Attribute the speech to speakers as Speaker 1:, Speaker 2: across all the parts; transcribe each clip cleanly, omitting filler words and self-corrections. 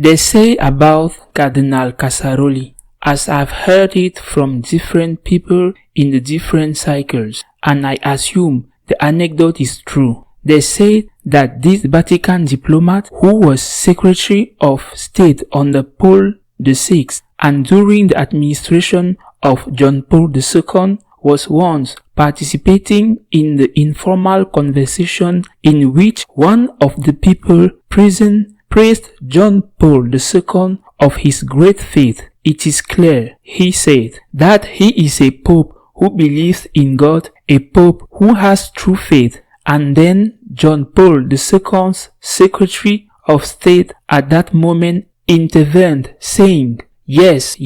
Speaker 1: They say about Cardinal Casaroli, as I've heard it from different people in the different cycles, and I assume the anecdote is true. They say that this Vatican diplomat, who was Secretary of State under Paul VI and during the administration of John Paul II, was once participating in the informal conversation in which one of the people present praised John Paul II of his great faith. It is clear, he said, that he is a pope who believes in God, a pope who has true faith. And then John Paul II's Secretary of State at that moment intervened, saying, yes,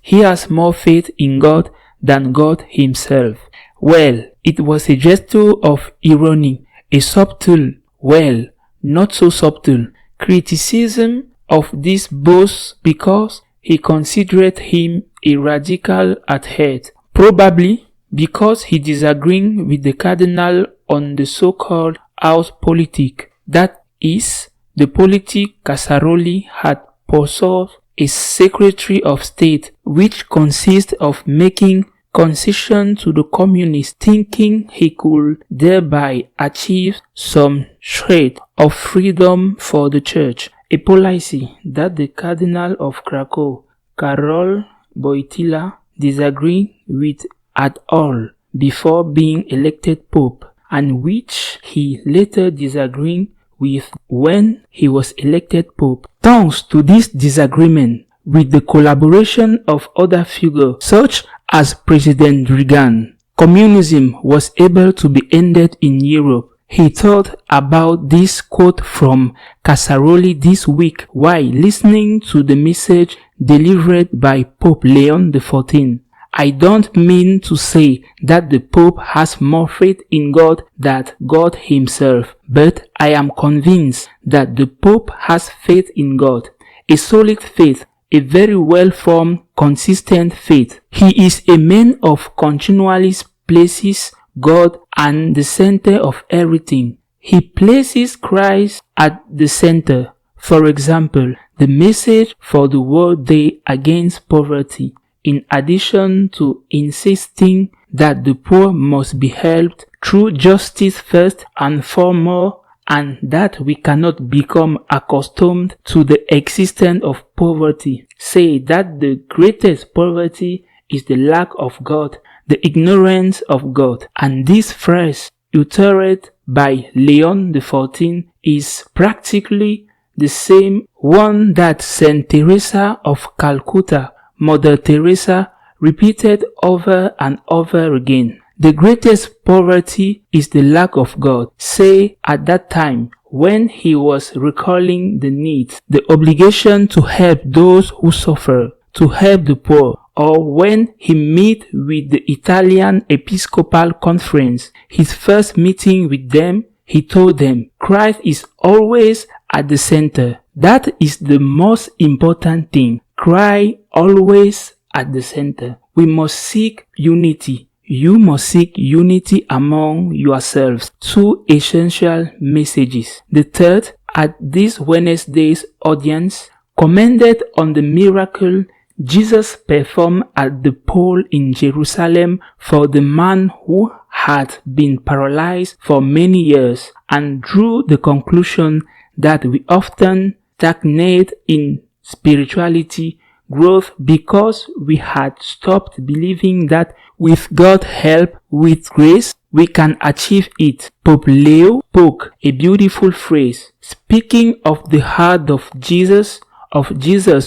Speaker 1: he has more faith in God than God himself. Well, it was a gesture of irony, a subtle, well, not so subtle, criticism of this boast because he considered him a radical at heart, probably because he disagreed with the cardinal on the so-called house politic, that is, the politic Casaroli had pursued a Secretary of State, which consists of making concession to the communists, thinking he could thereby achieve some shred of freedom for the church, a policy that the Cardinal of Krakow, Karol Wojtyła, disagreed with at all before being elected Pope, and which he later disagreed with when he was elected Pope. Thanks to this disagreement, with the collaboration of other figures such as President Reagan, communism was able to be ended in Europe. He thought about this quote from Casaroli this week while listening to the message delivered by Pope Leo XIV. I don't mean to say that the Pope has more faith in God than God himself, but I am convinced that the Pope has faith in God, a solid faith, a very well-formed, consistent faith. He is a man of continually places God at the center of everything. He places Christ at the center. For example, the message for the World Day against poverty, in addition to insisting that the poor must be helped through justice first and foremost, and that we cannot become accustomed to the existence of poverty, say that the greatest poverty is the lack of God, the ignorance of God. And this phrase, uttered by Leo XIV, is practically the same one that Saint Teresa of Calcutta, Mother Teresa, repeated over and over again. The greatest poverty is the lack of God, say at that time when he was recalling the need, the obligation to help those who suffer, to help the poor, or when he met with the Italian Episcopal Conference, his first meeting with them, he told them, Christ is always at the center. That is the most important thing. Christ always at the center. We must seek unity. You must seek unity among yourselves. Two essential messages. The third, at this Wednesday's audience, commented on the miracle Jesus performed at the pole in Jerusalem for the man who had been paralyzed for many years, and drew the conclusion that we often stagnate in spirituality growth because we had stopped believing that with God's help, with grace, we can achieve it. Pope Leo spoke a beautiful phrase, speaking of the heart of Jesus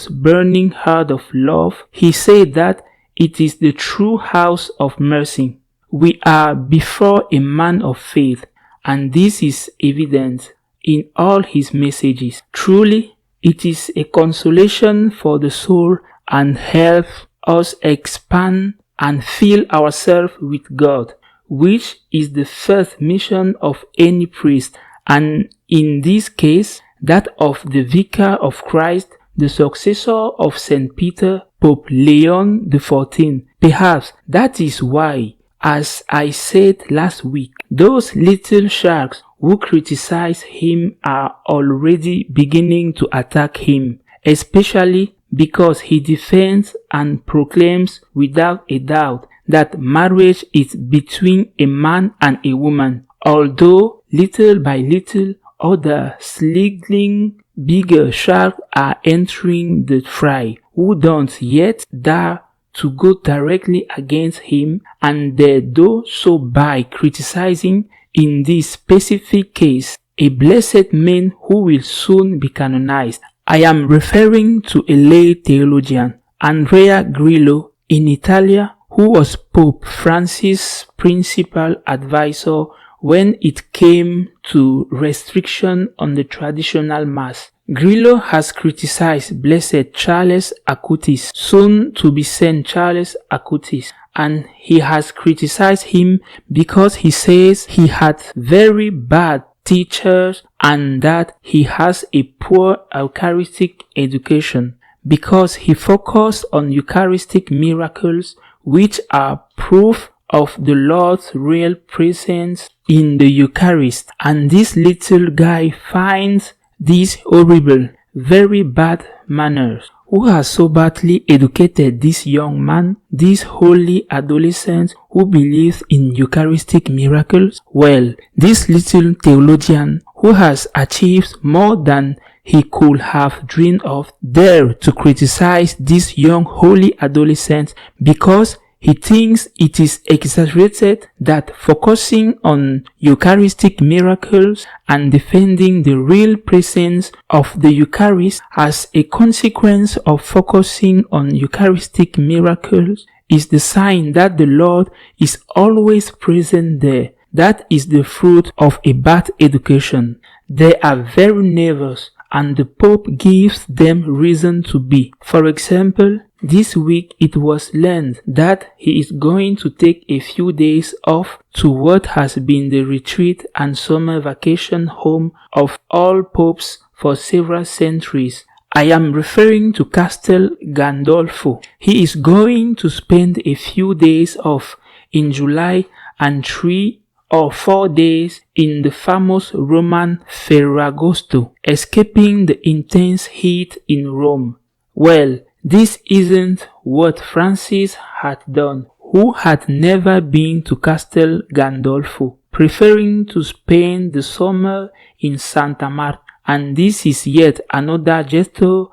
Speaker 1: burning heart of love. He said that it is the true house of mercy. We are before a man of faith, and this is evident in all his messages. Truly, it is a consolation for the soul and help us expand and fill ourselves with God, which is the first mission of any priest, and in this case, that of the Vicar of Christ, the successor of St. Peter, Pope Leo XIV. Perhaps that is why, as I said last week, those little sharks who criticize him are already beginning to attack him. especially because he defends and proclaims without a doubt that marriage is between a man and a woman, although little by little other slithering bigger sharks are entering the fray, who don't yet dare to go directly against him, and they do so by criticizing, in this specific case, a blessed man who will soon be canonized. I am referring to a lay theologian, Andrea Grillo, in Italy, who was Pope Francis' principal advisor when it came to restriction on the traditional Mass. Grillo has criticized Blessed Charles Acutis, soon to be Saint Charles Acutis, and he has criticized him because he says he had very bad teachers and that he has a poor Eucharistic education, because he focused on Eucharistic miracles which are proof of the Lord's real presence in the Eucharist, and this little guy finds these horrible, very bad manners. Who has so badly educated this young man, this holy adolescent who believes in Eucharistic miracles? Well, this little theologian who has achieved more than he could have dreamed of dare to criticize this young holy adolescent because he thinks it is exaggerated that focusing on Eucharistic miracles and defending the real presence of the Eucharist as a consequence of focusing on Eucharistic miracles is the sign that the Lord is always present there. That is the fruit of a bad education. They are very nervous, and the Pope gives them reason to be. For example, this week it was learned that he is going to take a few days off to what has been the retreat and summer vacation home of all popes for several centuries. I am referring to Castel Gandolfo. He is going to spend a few days off in July and 3 or 4 days in the famous Roman Ferragosto, escaping the intense heat in Rome. Well, this isn't what Francis had done, who had never been to Castel Gandolfo, preferring to spend the summer in Santa Marta, and this is yet another gesture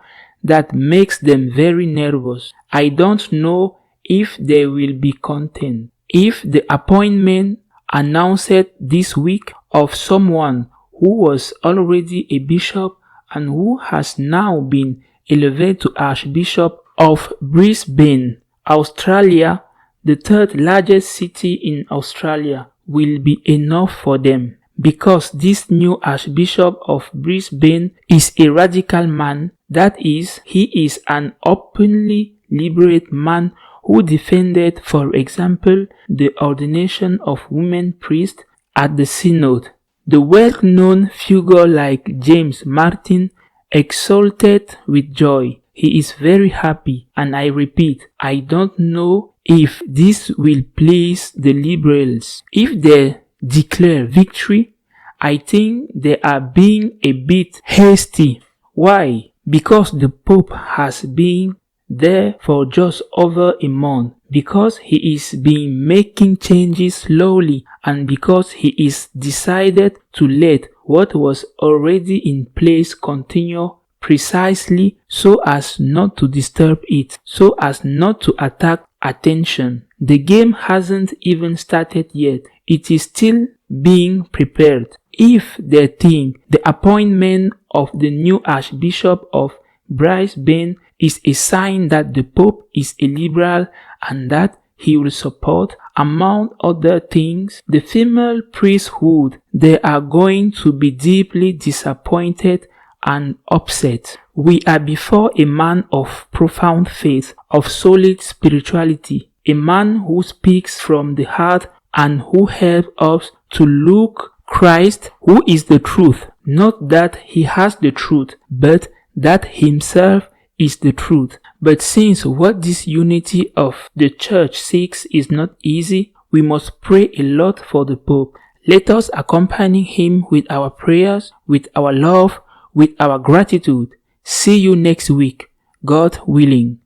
Speaker 1: that makes them very nervous. I don't know if they will be content. If the appointment announced this week of someone who was already a bishop and who has now been elevated to Archbishop of Brisbane, Australia, the third largest city in Australia, will be enough for them, because this new Archbishop of Brisbane is a radical man. That is, he is an openly liberal man who defended, for example, the ordination of women priests at the synod. The well-known figure like James Martin exulted with joy. He is very happy, and I repeat, I don't know if this will please the liberals. If they declare victory, I think they are being a bit hasty. Why? Because the Pope has been there for just over a month, because he is been making changes slowly, and because he is decided to let what was already in place continue precisely so as not to disturb it, so as not to attack attention. The game hasn't even started yet. It is still being prepared. If they think the appointment of the new Archbishop of Brisbane is a sign that the Pope is a liberal and that he will support, among other things, the female priesthood, they are going to be deeply disappointed and upset. We are before a man of profound faith, of solid spirituality, a man who speaks from the heart and who helps us to look Christ, who is the truth. Not that he has the truth, but that himself is the truth. But since what this unity of the Church seeks is not easy, we must pray a lot for the Pope. Let us accompany him with our prayers, with our love, with our gratitude, See you next week, God willing.